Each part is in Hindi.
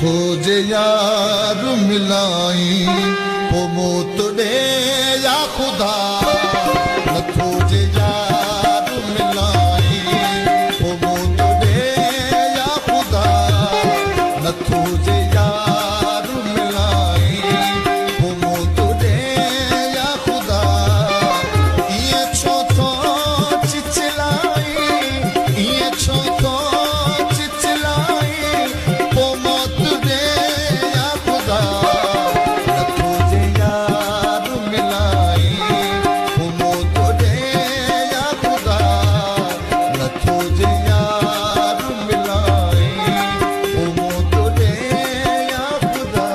नथो जे यार मिलाई पो मौत ॾे या ख़ुदा नथो जे यार मिलाई पो मौत ॾे या ख़ुदा नथो जे यार मिलाई पो मौत ॾे या ख़ुदा इएं छो थो चिचलाई इएं छो थो चिचलाई पो मौत ॾे या ख़ुदा नथो जे यार मिलाई पो मौत ॾे या ख़ुदा नथो जे यार मिलाई पो मौत ॾे या ख़ुदा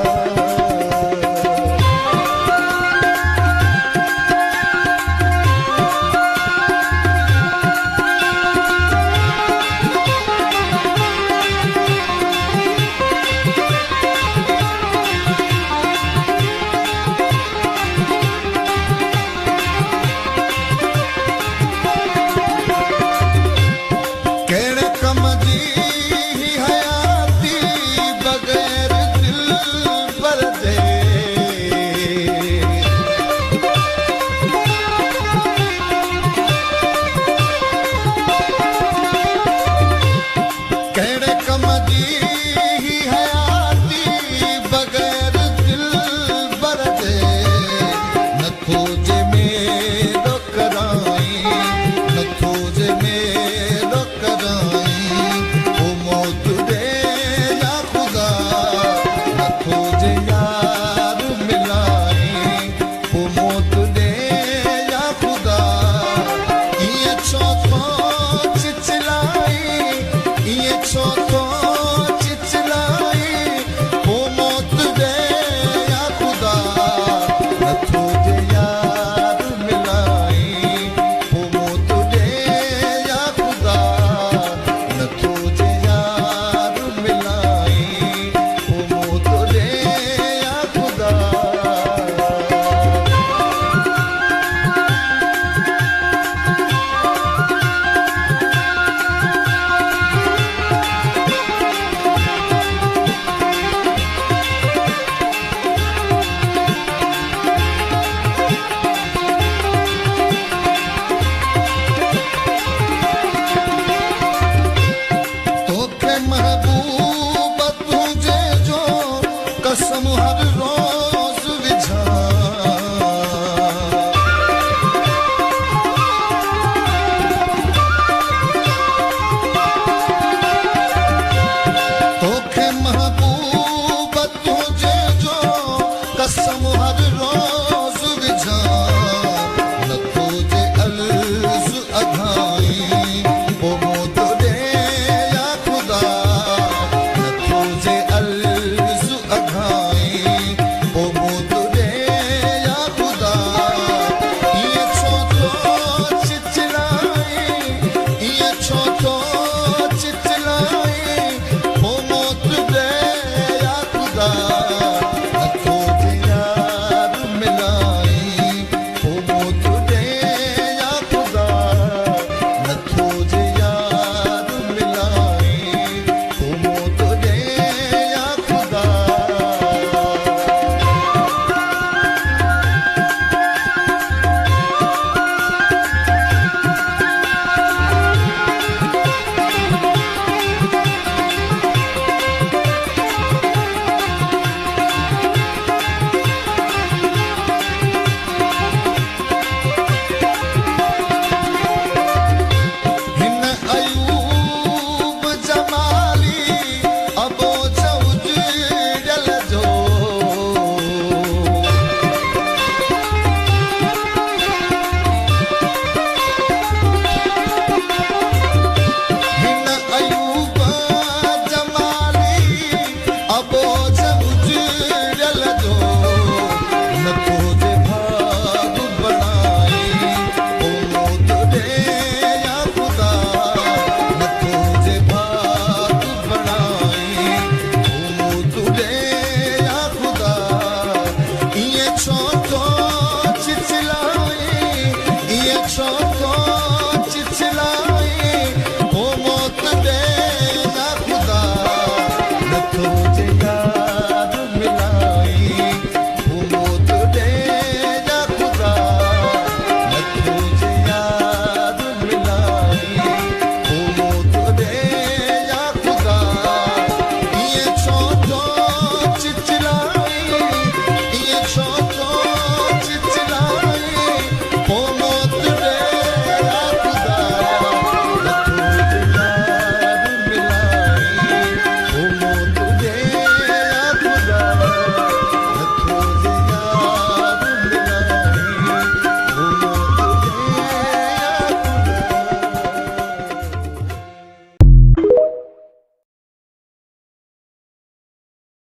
कहिड़े कम जी ही हयाती बग़ैर दिल पर जे कहिड़े कम जी ही हयाती बग़ैर दिल पर जे नथो जे मेरो कराई नथो जे मेरो कराई पो मौत ॾे या ख़ुदा नथो जे यार मिलाई पो मौत ॾे या ख़ुदा इएं छो थो चिचलाई इएं छो